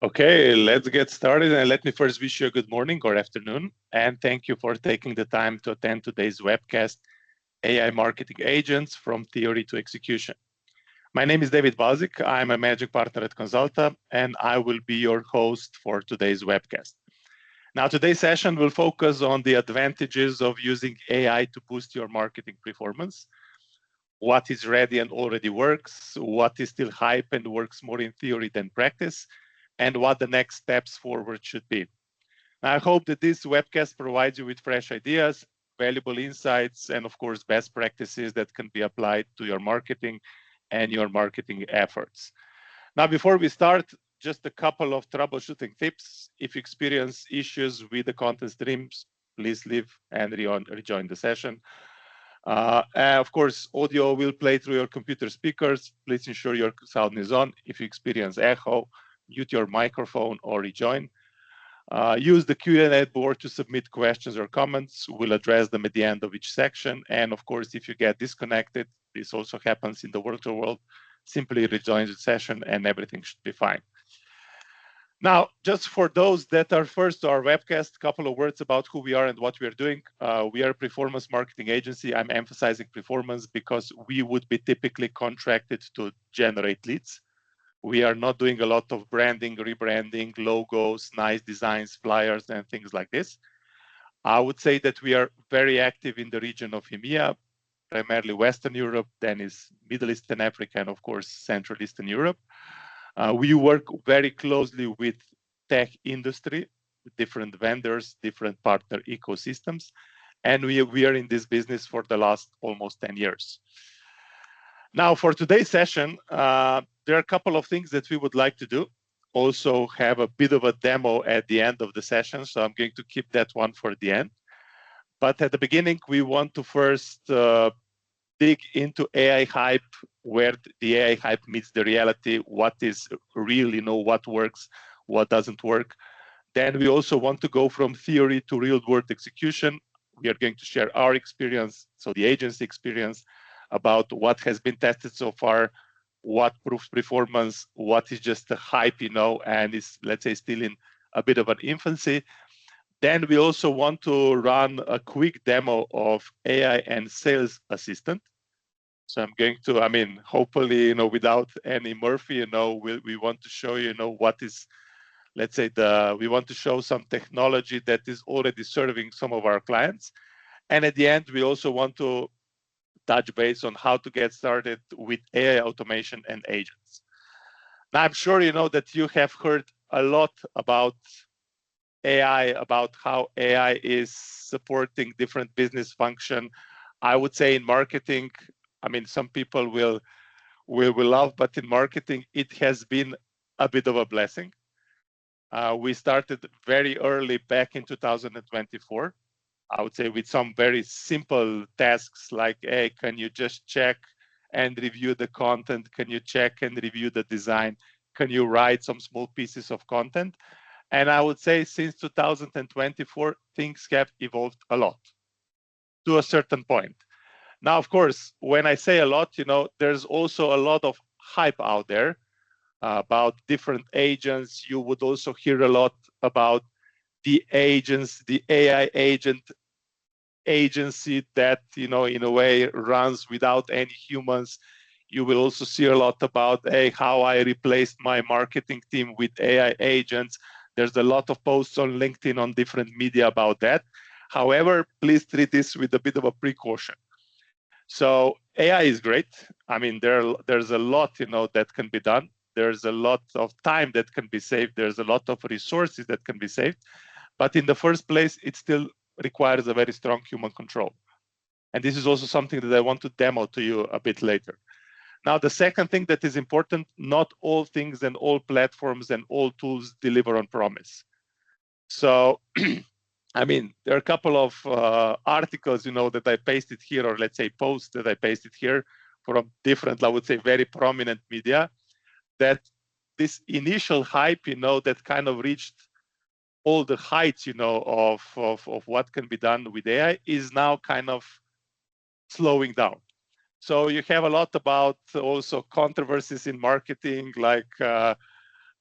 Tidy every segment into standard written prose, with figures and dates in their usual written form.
Okay, let's get started. And let me first wish you a good morning or afternoon. And thank you for taking the time to attend today's webcast, AI Marketing Agents from Theory to Execution. My name is David Balzik. I'm a managing partner at Consalta, and I will be your host for today's webcast. Now, today's session will focus on the advantages of using AI to boost your marketing performance, what is ready and already works, what is still hype and works more in theory than practice, and what the next steps forward should be. I hope that this webcast provides you with fresh ideas, valuable insights, and of course, best practices that can be applied to your marketing and your marketing efforts. Now, before we start, just a couple of troubleshooting tips. If you experience issues with the content streams, please leave and rejoin the session. Of course, audio will play through your computer speakers. Please ensure your sound is on. If you experience echo, mute your microphone or rejoin. Use the Q&A board to submit questions or comments. We'll address them at the end of each section. And of course, if you get disconnected, this also happens in the virtual world, simply rejoin the session and everything should be fine. Now, just for those that are first to our webcast, a couple of words about who we are and what we are doing. We are a performance marketing agency. I'm emphasizing performance because we would be typically contracted to generate leads. We are not doing a lot of branding, rebranding, logos, nice designs, flyers, and things like this. I would say that we are very active in the region of EMEA, primarily Western Europe, then is Middle Eastern Africa, and of course, Central Eastern Europe. We work very closely with tech industry, different vendors, different partner ecosystems, and we are in this business for the last almost 10 years. Now, for today's session, there are a couple of things that we would like to do. Also have a bit of a demo at the end of the session, so I'm going to keep that one for the end. But at the beginning, we want to first dig into AI hype, where the AI hype meets the reality, what is real, what works, what doesn't work. Then we also want to go from theory to real world execution. We are going to share our experience, so the agency experience, about what has been tested so far, what proves performance, what is just a hype, and is, let's say, still in a bit of an infancy. Then we also want to run a quick demo of AI and sales assistant. So I'm going to, hopefully, without any Murphy, we want to show you, what is, let's say, we want to show some technology that is already serving some of our clients. And at the end, we also want to touch base on how to get started with AI automation and agents. Now, I'm sure that you have heard a lot about AI, about how AI is supporting different business function. I would say in marketing, some people will love, but in marketing, it has been a bit of a blessing. We started very early back in 2024. I would say with some very simple tasks like, hey, can you just check and review the content? Can you check and review the design? Can you write some small pieces of content? And I would say since 2024, things have evolved a lot to a certain point. Now, of course, when I say a lot, there's also a lot of hype out there about different agents. You would also hear a lot about the agents, the AI agent agency that, in a way runs without any humans. You will also see a lot about, hey, how I replaced my marketing team with AI agents. There's a lot of posts on LinkedIn on different media about that. However, please treat this with a bit of a precaution. So AI is great. There's a lot, that can be done. There's a lot of time that can be saved. There's a lot of resources that can be saved. But in the first place, it still requires a very strong human control. And this is also something that I want to demo to you a bit later. Now, the second thing that is important, not all things and all platforms and all tools deliver on promise. So, there are a couple of articles, that I pasted here, or let's say posts that I pasted here from different, I would say, very prominent media, that this initial hype, that kind of reached all the heights, of what can be done with AI is now kind of slowing down. So you have a lot about also controversies in marketing, like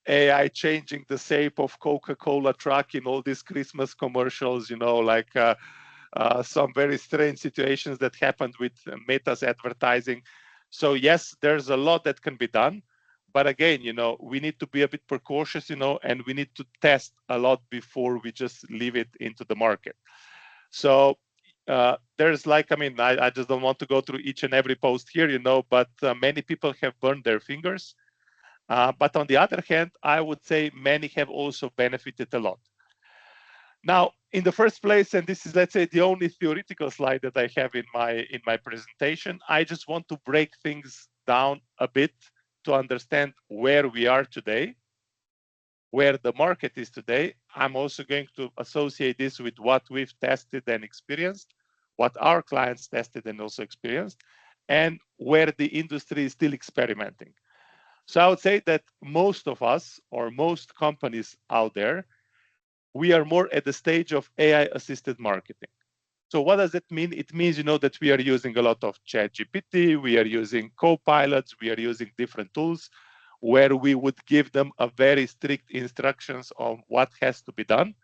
AI changing the shape of Coca-Cola truck in all these Christmas commercials, like some very strange situations that happened with Meta's advertising. So yes, there's a lot that can be done. But again, we need to be a bit precautious, and we need to test a lot before we just leave it into the market. So there's I just don't want to go through each and every post here, but many people have burned their fingers. But on the other hand, I would say many have also benefited a lot. Now, in the first place, and this is, let's say, the only theoretical slide that I have in my presentation, I just want to break things down a bit to understand where we are today, where the market is today. I'm also going to associate this with what we've tested and experienced, what our clients tested and also experienced, and where the industry is still experimenting. So I would say that most of us, or most companies out there, we are more at the stage of AI-assisted marketing. So what does it mean? It means, that we are using a lot of ChatGPT, we are using co-pilots, we are using different tools where we would give them a very strict instructions on what has to be done.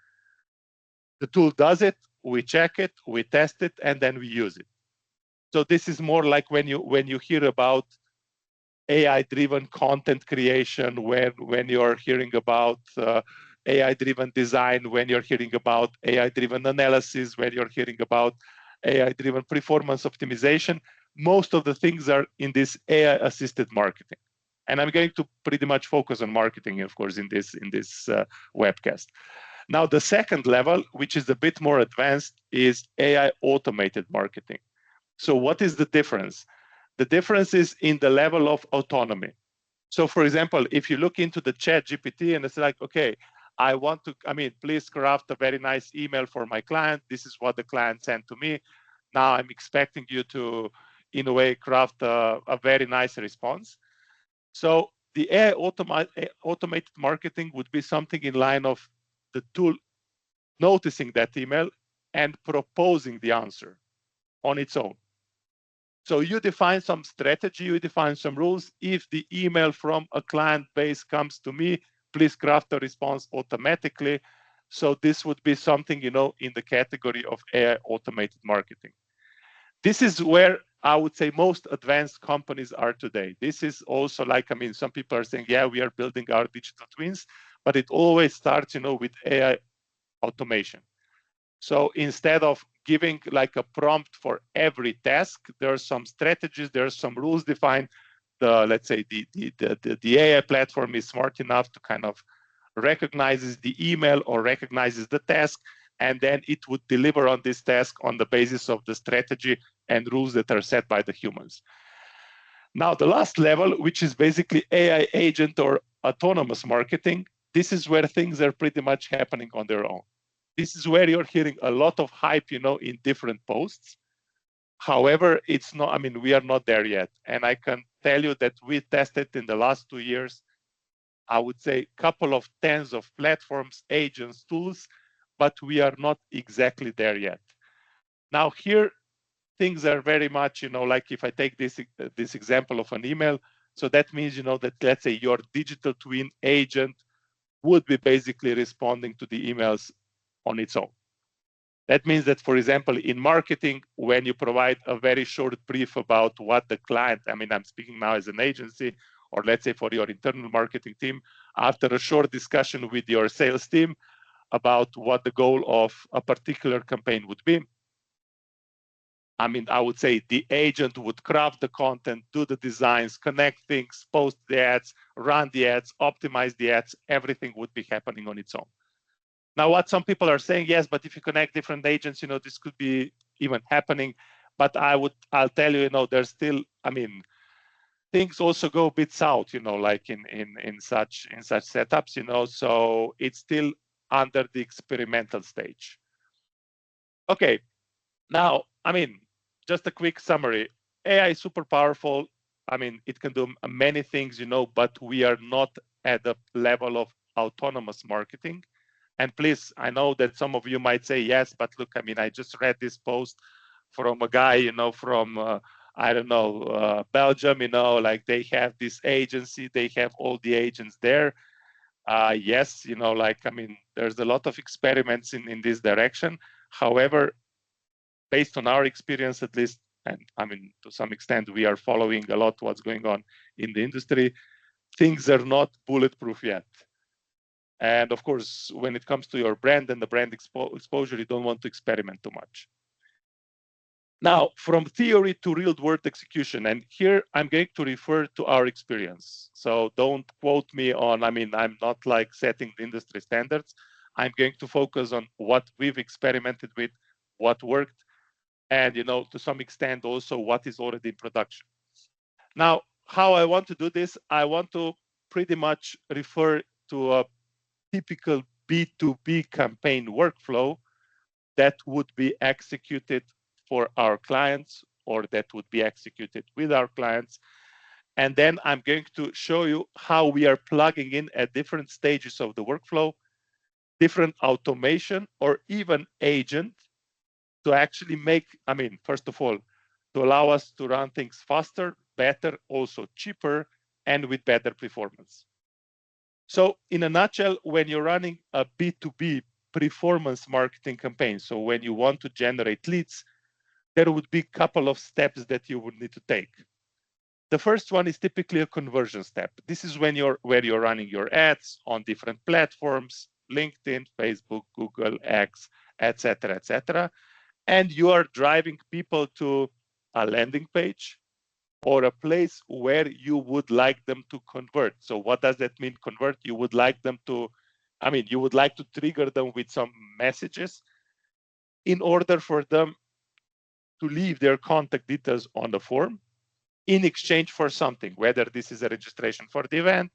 The tool does it, we check it, we test it, and then we use it. So this is more like when you hear about AI-driven content creation, when you're hearing about AI-driven design, when you're hearing about AI-driven analysis, when you're hearing about AI-driven performance optimization, most of the things are in this AI-assisted marketing. And I'm going to pretty much focus on marketing, of course, in this webcast. Now, the second level, which is a bit more advanced, is AI automated marketing. So what is the difference? The difference is in the level of autonomy. So for example, if you look into the ChatGPT and it's like, okay, please craft a very nice email for my client. This is what the client sent to me. Now I'm expecting you to, in a way, craft a very nice response. So the AI automated marketing would be something in line of the tool noticing that email and proposing the answer on its own. So you define some strategy, you define some rules. If the email from a client base comes to me, please craft a response automatically. So this would be something, in the category of AI automated marketing. This is where I would say most advanced companies are today. This is also some people are saying, yeah, we are building our digital twins, but it always starts, with AI automation. So instead of giving like a prompt for every task, there are some strategies, there are some rules defined. Let's say the AI platform is smart enough to kind of recognizes the email or recognizes the task, and then it would deliver on this task on the basis of the strategy and rules that are set by the humans. Now, the last level, which is basically AI agent or autonomous marketing, this is where things are pretty much happening on their own. This is where you're hearing a lot of hype, in different posts. However, it's not, we are not there yet. And I can tell you that we tested in the last 2 years, I would say a couple of tens of platforms, agents, tools, but we are not exactly there yet. Now here, things are very much, like if I take this example of an email, so that means, that let's say your digital twin agent would be basically responding to the emails on its own. That means that, for example, in marketing, when you provide a very short brief about what the client, I'm speaking now as an agency, or let's say for your internal marketing team, after a short discussion with your sales team about what the goal of a particular campaign would be, I would say the agent would craft the content, do the designs, connect things, post the ads, run the ads, optimize the ads, everything would be happening on its own. Now, what some people are saying, yes, but if you connect different agents, this could be even happening. But I'll tell you, there's still, things also go a bit south, like in such setups, so it's still under the experimental stage. Okay, now, just a quick summary. AI is super powerful. It can do many things, but we are not at the level of autonomous marketing. And please, I know that some of you might say, yes, but look, I just read this post from a guy, from, Belgium, like they have this agency, they have all the agents there. Yes, there's a lot of experiments in this direction. However, based on our experience at least, and to some extent, we are following a lot what's going on in the industry, things are not bulletproof yet. And of course, when it comes to your brand and the brand exposure, you don't want to experiment too much. Now, from theory to real world execution, and here I'm going to refer to our experience. So don't quote me on, I'm not like setting the industry standards. I'm going to focus on what we've experimented with, what worked, and to some extent also what is already in production. Now, how I want to do this, I want to pretty much refer to a typical B2B campaign workflow that would be executed for our clients or that would be executed with our clients. And then I'm going to show you how we are plugging in at different stages of the workflow, different automation or even agent to actually make, first of all, to allow us to run things faster, better, also cheaper, and with better performance. So in a nutshell, when you're running a B2B performance marketing campaign, so when you want to generate leads, there would be a couple of steps that you would need to take. The first one is typically a conversion step. This is when where you're running your ads on different platforms, LinkedIn, Facebook, Google, X, etc., and you are driving people to a landing page or a place where you would like them to convert. So what does that mean, convert? You would like them to, you would like to trigger them with some messages in order for them to leave their contact details on the form in exchange for something, whether this is a registration for the event,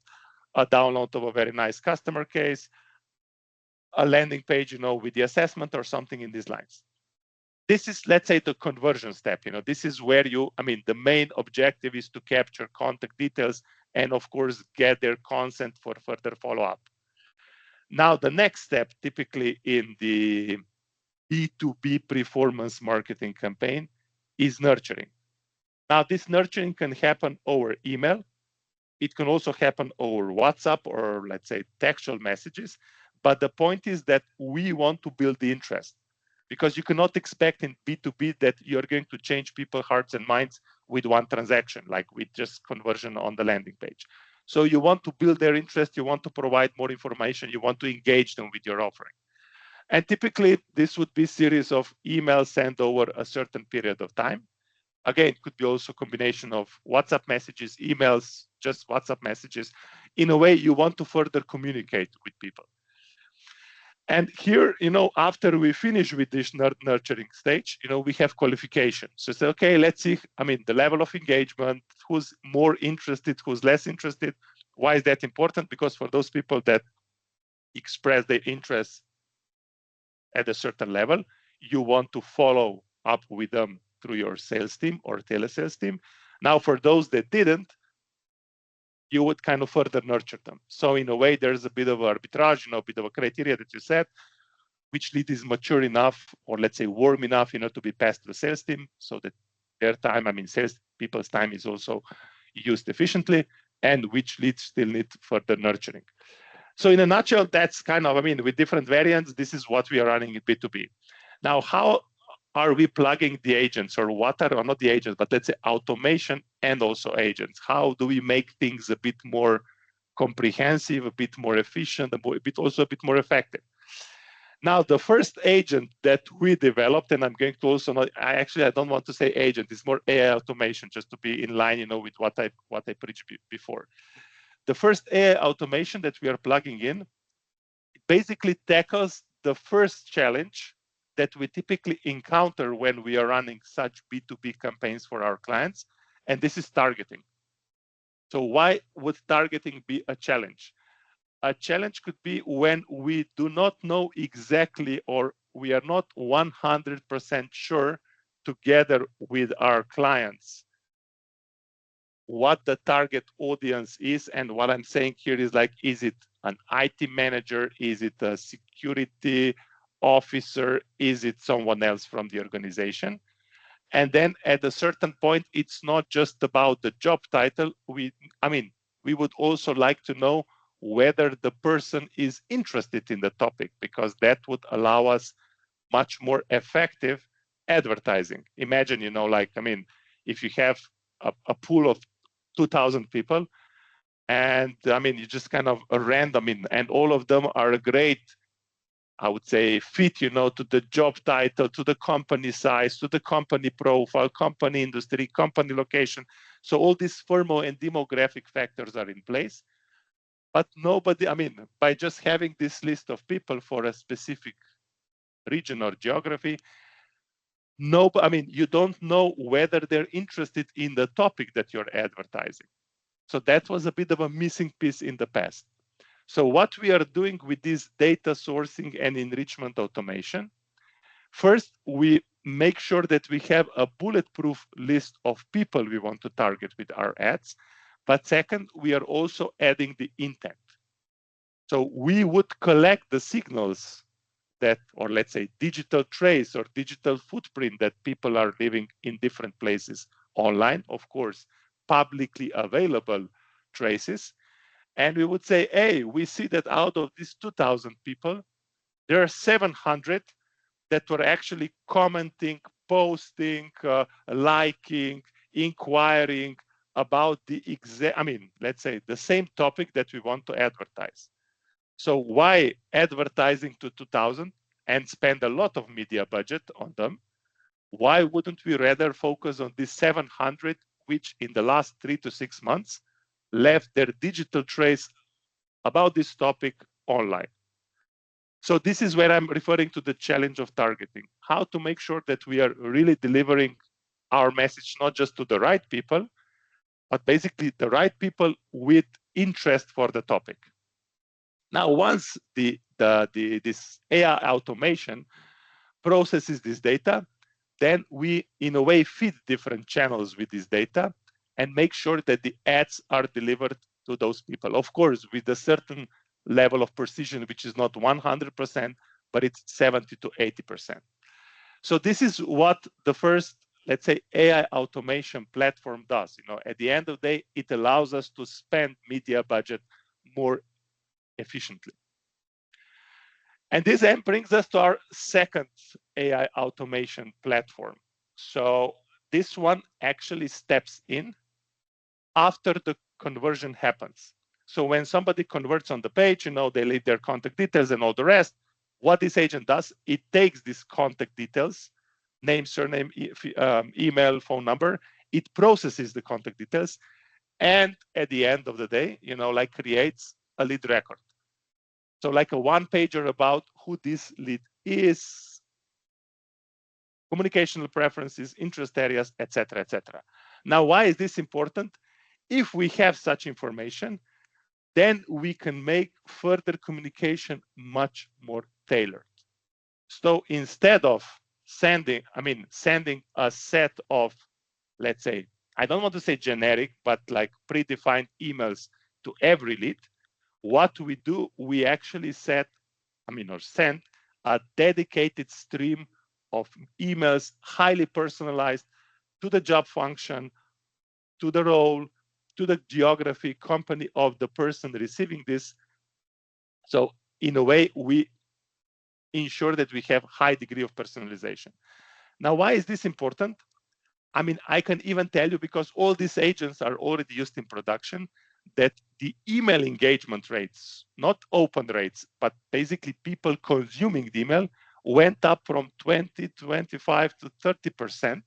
a download of a very nice customer case, a landing page, with the assessment or something in these lines. This is, let's say, the conversion step. This is where the main objective is to capture contact details and, of course, get their consent for further follow-up. Now, the next step, typically in the B2B performance marketing campaign, is nurturing. Now, this nurturing can happen over email. It can also happen over WhatsApp or, let's say, textual messages. But the point is that we want to build the interest, because you cannot expect in B2B that you're going to change people's hearts and minds with one transaction, like with just conversion on the landing page. So you want to build their interest, you want to provide more information, you want to engage them with your offering. And typically, this would be a series of emails sent over a certain period of time. Again, it could be also a combination of WhatsApp messages, emails, just WhatsApp messages. In a way, you want to further communicate with people. And here, after we finish with this nurturing stage, we have qualification. So say, okay, let's see, the level of engagement, who's more interested, who's less interested. Why is that important? Because for those people that express their interest at a certain level, you want to follow up with them through your sales team or telesales team. Now, for those that didn't, you would kind of further nurture them. So in a way, there's a bit of arbitrage, a bit of a criteria that you set, which lead is mature enough, or let's say warm enough, to be passed to the sales team, so that their time, sales people's time is also used efficiently, and which leads still need further nurturing. So in a nutshell, that's kind of, with different variants, this is what we are running in B2B. Now, how are we plugging the agents, or what are, or not the agents, but let's say automation and also agents? How do we make things a bit more comprehensive, a bit more efficient, also a bit more effective? Now, the first agent that we developed, and I'm going to also not, I don't want to say agent, it's more AI automation, just to be in line, with what I preached before. The first AI automation that we are plugging in basically tackles the first challenge that we typically encounter when we are running such B2B campaigns for our clients, and this is targeting. So why would targeting be a challenge? A challenge could be when we do not know exactly, or we are not 100% sure together with our clients what the target audience is. And what I'm saying here is like, is it an IT manager? Is it a security officer? Is it someone else from the organization? And then at a certain point, it's not just about the job title. We would also like to know whether the person is interested in the topic, because that would allow us much more effective advertising. Imagine, if you have a pool of 2,000 people, and you just kind of random in, and all of them are a great, I would say, fit, to the job title, to the company size, to the company profile, company industry, company location. So all these thermo and demographic factors are in place. But nobody, by just having this list of people for a specific region or geography, you don't know whether they're interested in the topic that you're advertising. So that was a bit of a missing piece in the past. So what we are doing with this data sourcing and enrichment automation, first, we make sure that we have a bulletproof list of people we want to target with our ads. But second, we are also adding the intent. So we would collect the signals that, or let's say digital trace or digital footprint that people are living in different places online, of course, publicly available traces. And we would say, hey, we see that out of these 2,000 people, there are 700 that were actually commenting, posting, liking, inquiring about let's say the same topic that we want to advertise. So why advertising to 2,000 and spend a lot of media budget on them? Why wouldn't we rather focus on these 700, which in the last 3 to 6 months left their digital trace about this topic online? So this is where I'm referring to the challenge of targeting. How to make sure that we are really delivering our message, not just to the right people, but basically the right people with interest for the topic. Now, once this AI automation processes this data, then we, in a way, feed different channels with this data and make sure that the ads are delivered to those people. Of course, with a certain level of precision, which is not 100%, but it's 70 to 80%. So this is what the first, let's say, AI automation platform does. At the end of the day, it allows us to spend media budget more efficiently. And this then brings us to our second AI automation platform. So this one actually steps in after the conversion happens. So when somebody converts on the page, they leave their contact details and all the rest. What this agent does, it takes these contact details, name, surname, email, phone number, it processes the contact details, and at the end of the day, creates a lead record. So like a one-pager about who this lead is, communicational preferences, interest areas, etc., etc. Now, why is this important? If we have such information, then we can make further communication much more tailored. So instead of sending a set of, let's say, I don't want to say generic, but like predefined emails to every lead, what we do, we actually send a dedicated stream of emails, highly personalized to the job function, to the role, to the geography, company of the person receiving this. So in a way, we ensure that we have high degree of personalization. Now, why is this important? I can even tell you, because all these agents are already used in production, that the email engagement rates, not open rates, but basically people consuming the email, went up from 20, 25 to 30%.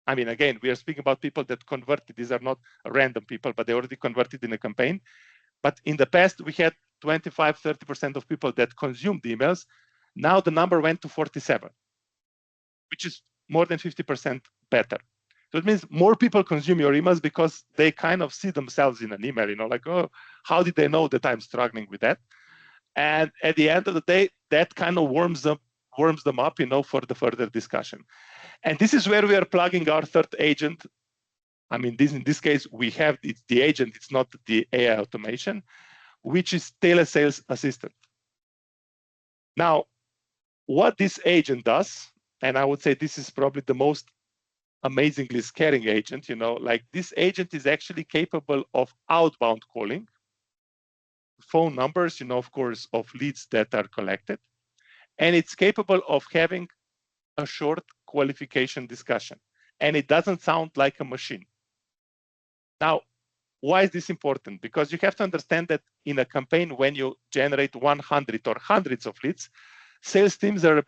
Again, we are speaking about people that converted. These are not random people, but they already converted in a campaign. But in the past, we had 25, 30% of people that consumed emails. Now the number went to 47, which is more than 50% better. So it means more people consume your emails because they kind of see themselves in an email, like, oh, how did they know that I'm struggling with that? And at the end of the day, that kind of warms them up, for the further discussion. And this is where we are plugging our third agent. In this case, it's the agent, it's not the AI automation, which is telesales assistant. Now, what this agent does, and I would say this is probably the most amazingly scaring agent, this agent is actually capable of outbound calling, phone numbers, of course, of leads that are collected. And it's capable of having a short qualification discussion. And it doesn't sound like a machine. Now, why is this important? Because you have to understand that in a campaign, when you generate 100 or hundreds of leads, sales teams are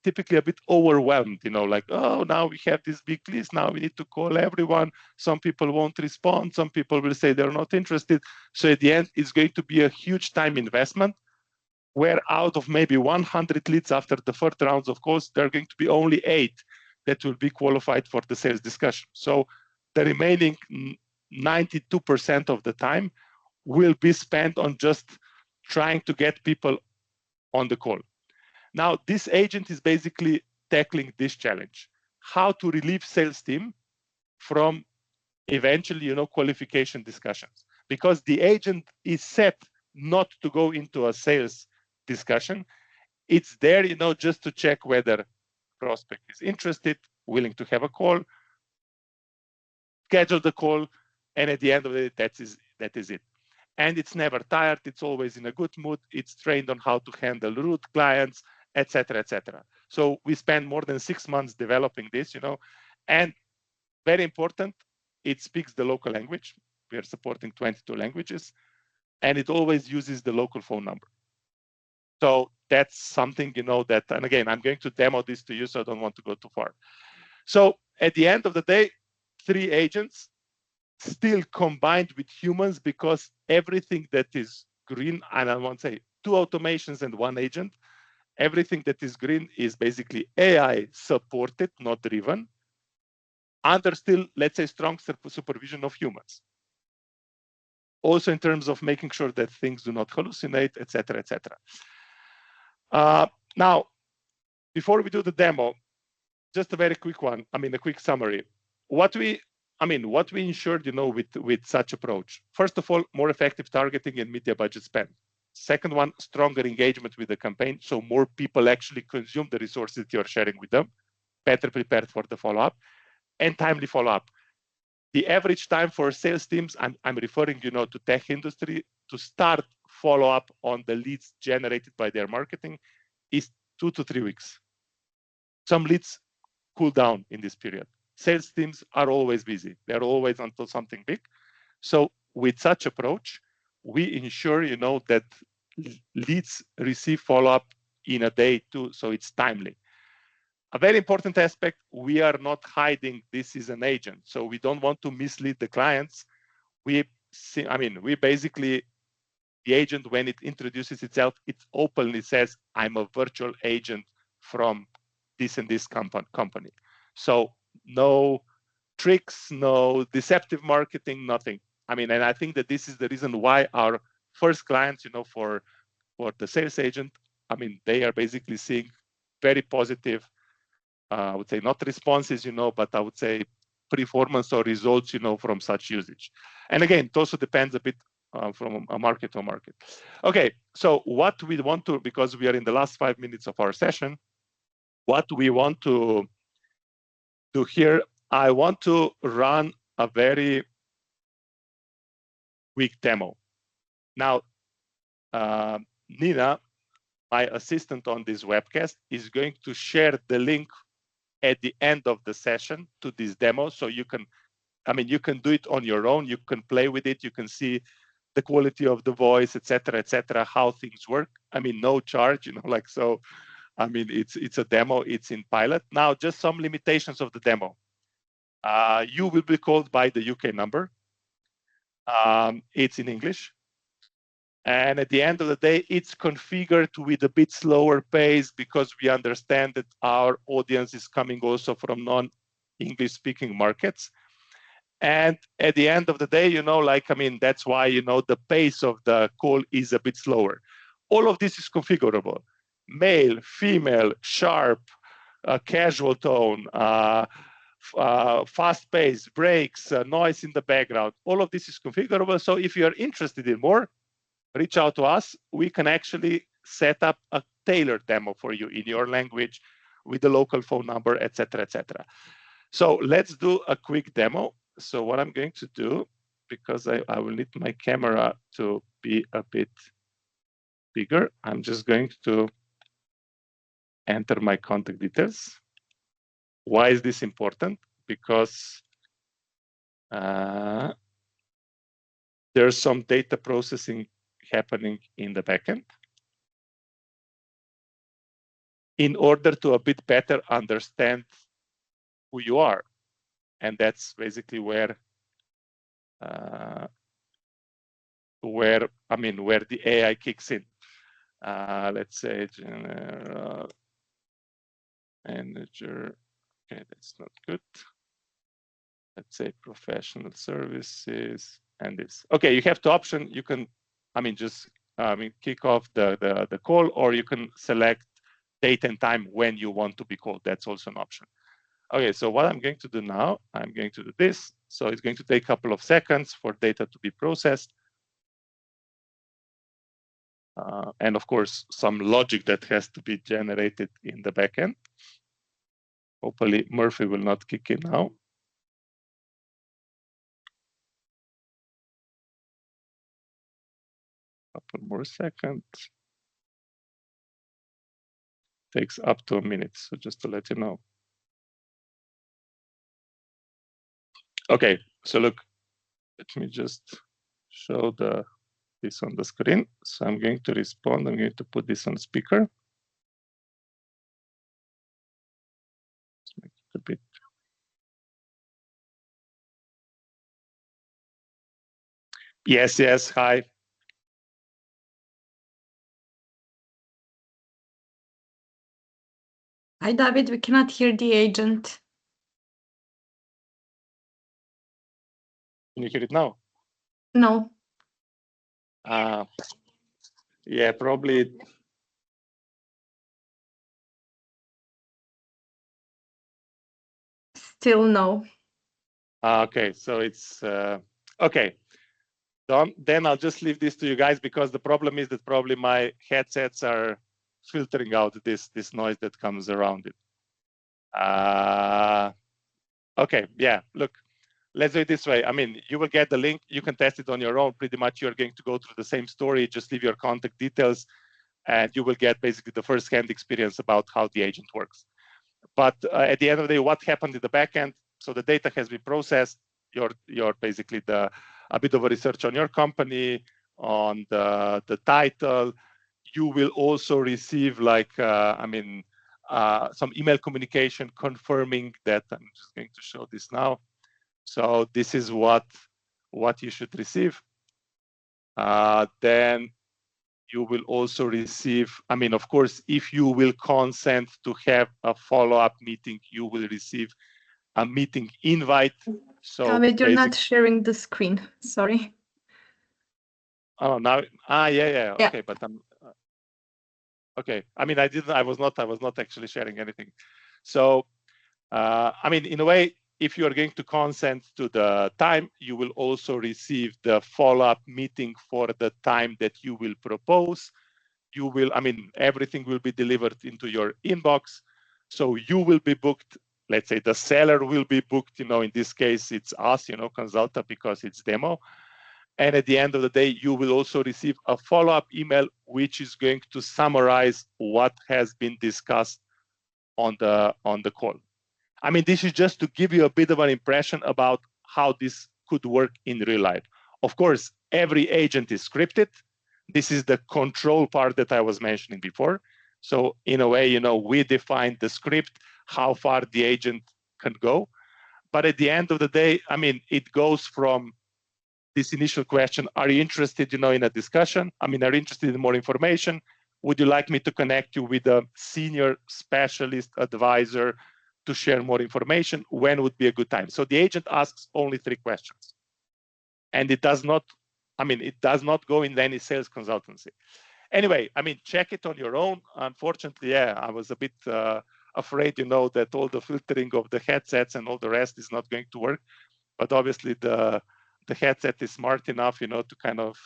typically a bit overwhelmed, like, oh, now we have this big list, now we need to call everyone. Some people won't respond, some people will say they're not interested. So at the end, it's going to be a huge time investment, where out of maybe 100 leads after the first rounds of calls, there are going to be only 8 that will be qualified for the sales discussion. So the remaining 92% of the time will be spent on just trying to get people on the call. Now, this agent is basically tackling this challenge: how to relieve sales team from eventually, qualification discussions. Because the agent is set not to go into a sales discussion. It's there, just to check whether prospect is interested, willing to have a call, schedule the call, and at the end of it, that is it. And it's never tired. It's always in a good mood. It's trained on how to handle rude clients, etc., etc. So we spent more than 6 months developing this, and very important, it speaks the local language. We are supporting 22 languages, and it always uses the local phone number. So that's something, that, and again, I'm going to demo this to you, so I don't want to go too far. So at the end of the day, 3 agents still combined with humans, because everything that is green, and I want to say 2 automations and 1 agent, everything that is green is basically AI supported, not driven, under still, let's say, strong supervision of humans. Also in terms of making sure that things do not hallucinate, etc., etc. Now, before we do the demo, just a very quick one. A quick summary. What we ensured, with such approach. First of all, more effective targeting and media budget spend. Second one, stronger engagement with the campaign, so more people actually consume the resources you're sharing with them, better prepared for the follow-up, and timely follow-up. The average time for sales teams, I'm referring, to tech industry, to start follow-up on the leads generated by their marketing is 2 to 3 weeks. Some leads cool down in this period. Sales teams are always busy. They're always onto something big. So with such approach, we ensure, that leads receive follow-up in a day too, so it's timely. A very important aspect, we are not hiding this is an agent. So we don't want to mislead the clients. We basically, the agent, when it introduces itself, it openly says, I'm a virtual agent from this and this company. So no tricks, no deceptive marketing, nothing. And I think that this is the reason why our first clients, for the sales agent, they are basically seeing very positive, I would say not responses, but I would say performance or results, from such usage. And again, it also depends a bit from a market to market. Okay, so what we want to, because we are in the last 5 minutes of our session, what we want to do here, I want to run a very quick demo. Now, Nina, my assistant on this webcast, is going to share the link at the end of the session to this demo. So you can, you can do it on your own. You can play with it. You can see the quality of the voice, etc., how things work. No charge, so, it's a demo, it's in pilot. Now, just some limitations of the demo. You will be called by the UK number. It's in English. And at the end of the day, it's configured with a bit slower pace, because we understand that our audience is coming also from non-English speaking markets. And at the end of the day, that's why, the pace of the call is a bit slower. All of this is configurable. Male, female, sharp, casual tone, fast pace, breaks, noise in the background. All of this is configurable. So if you are interested in more, reach out to us. We can actually set up a tailored demo for you in your language with the local phone number, etc., etc. So let's do a quick demo. So what I'm going to do, because I will need my camera to be a bit bigger, I'm just going to enter my contact details. Why is this important? Because there's some data processing happening in the backend in order to a bit better understand who you are. And that's basically where the AI kicks in. Let's say general manager. Okay, that's not good. Let's say professional services and this. Okay, you have two options. You can, just kick off the call, or you can select date and time when you want to be called. That's also an option. Okay, so what I'm going to do now, I'm going to do this. So it's going to take a couple of seconds for data to be processed. And of course, some logic that has to be generated in the backend. Hopefully, Murphy will not kick in now. Couple more seconds. Takes up to a minute, so just to let you know. Okay, so look, let me just show this on the screen. So I'm going to respond. I'm going to put this on speaker. Let's make it a bit. Yes, hi. Hi, David, we cannot hear the agent. Can you hear it now? No. Yeah, probably. Still no. Okay, so it's okay. Then I'll just leave this to you guys, because the problem is that probably my headsets are filtering out this noise that comes around it. Okay, yeah, look, let's do it this way. You will get the link. You can test it on your own. Pretty much you're going to go through the same story. Just leave your contact details, and you will get basically the first-hand experience about how the agent works. But at the end of the day, what happened in the backend? So the data has been processed. You're basically a bit of a research on your company, on the title. You will also receive some email communication confirming that. I'm just going to show this now. So this is what you should receive. Then you will also receive, of course, if you will consent to have a follow-up meeting, you will receive a meeting invite. So David, you're not sharing the screen. Sorry. Oh, now, yeah. Okay, but I'm okay. I was not actually sharing anything. So, in a way, if you are going to consent to the time, you will also receive the follow-up meeting for the time that you will propose. You will, everything will be delivered into your inbox. So you will be booked. Let's say the seller will be booked. In this case, it's us, Consalta, because it's demo. And at the end of the day, you will also receive a follow-up email, which is going to summarize what has been discussed on the call. This is just to give you a bit of an impression about how this could work in real life. Of course, every agent is scripted. This is the control part that I was mentioning before. So in a way, we define the script, how far the agent can go. But at the end of the day, it goes from this initial question: are you interested, in a discussion? Are you interested in more information? Would you like me to connect you with a senior specialist advisor to share more information? When would be a good time? So the agent asks only 3 questions, and it does not go in any sales consultancy. Anyway, check it on your own. Unfortunately, I was a bit afraid, that all the filtering of the headsets and all the rest is not going to work. But obviously the headset is smart enough, to kind of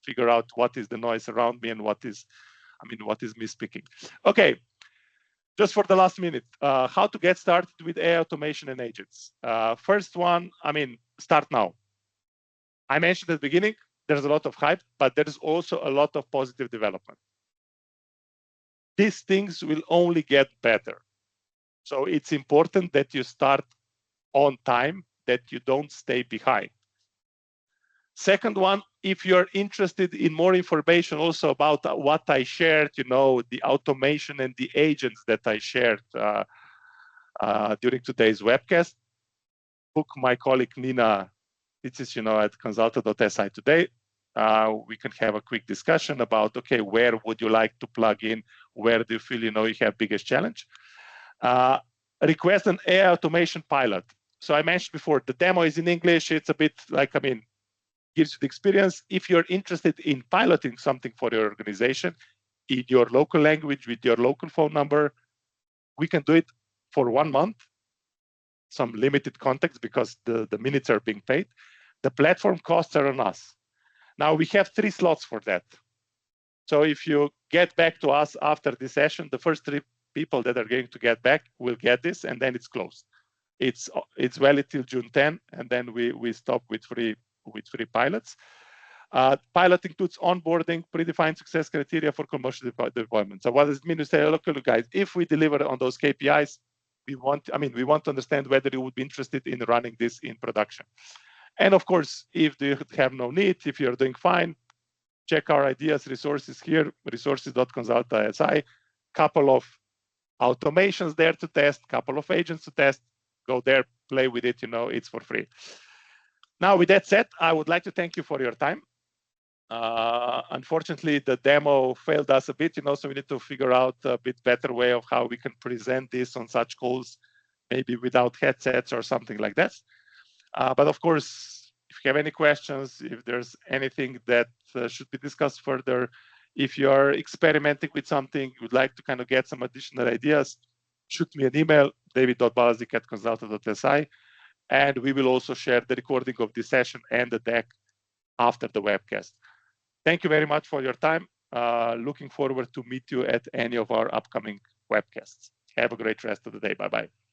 figure out what is the noise around me and what is me speaking. Okay, just for the last minute, how to get started with AI automation and agents. First one, start now. I mentioned at the beginning, there's a lot of hype, but there is also a lot of positive development. these things will only get better. So it's important that you start on time, that you don't stay behind. Second one, if you're interested in more information also about what I shared, the automation and the agents that I shared during today's webcast, book my colleague Nina. This is, at consalta.si today. We can have a quick discussion about, okay, where would you like to plug in? Where do you feel, you have biggest challenge? Request an AI automation pilot. So I mentioned before, the demo is in English. It's a bit like, gives you the experience. If you're interested in piloting something for your organization in your local language with your local phone number, we can do it for 1 month, some limited context because the minutes are being paid. The platform costs are on us. Now we have 3 slots for that. So if you get back to us after this session, the first 3 people that are going to get back will get this, and then it's closed. It's valid till June 10, and then we stop with free pilots. Pilot includes onboarding, predefined success criteria for commercial deployment. So what does it mean to say, look, guys, if we deliver on those KPIs, we want to understand whether you would be interested in running this in production. And of course, if you have no need, if you're doing fine, check our ideas, resources here, resources.consalta.si, couple of automations there to test, couple of agents to test, go there, play with it, it's for free. Now, with that said, I would like to thank you for your time. Unfortunately, the demo failed us a bit, so we need to figure out a bit better way of how we can present this on such calls, maybe without headsets or something like that. But of course, if you have any questions, if there's anything that should be discussed further, if you're experimenting with something, you'd like to kind of get some additional ideas, shoot me an email, david.balazik@consalta.si, and we will also share the recording of this session and the deck after the webcast. Thank you very much for your time. Looking forward to meet you at any of our upcoming webcasts. Have a great rest of the day. Bye-bye.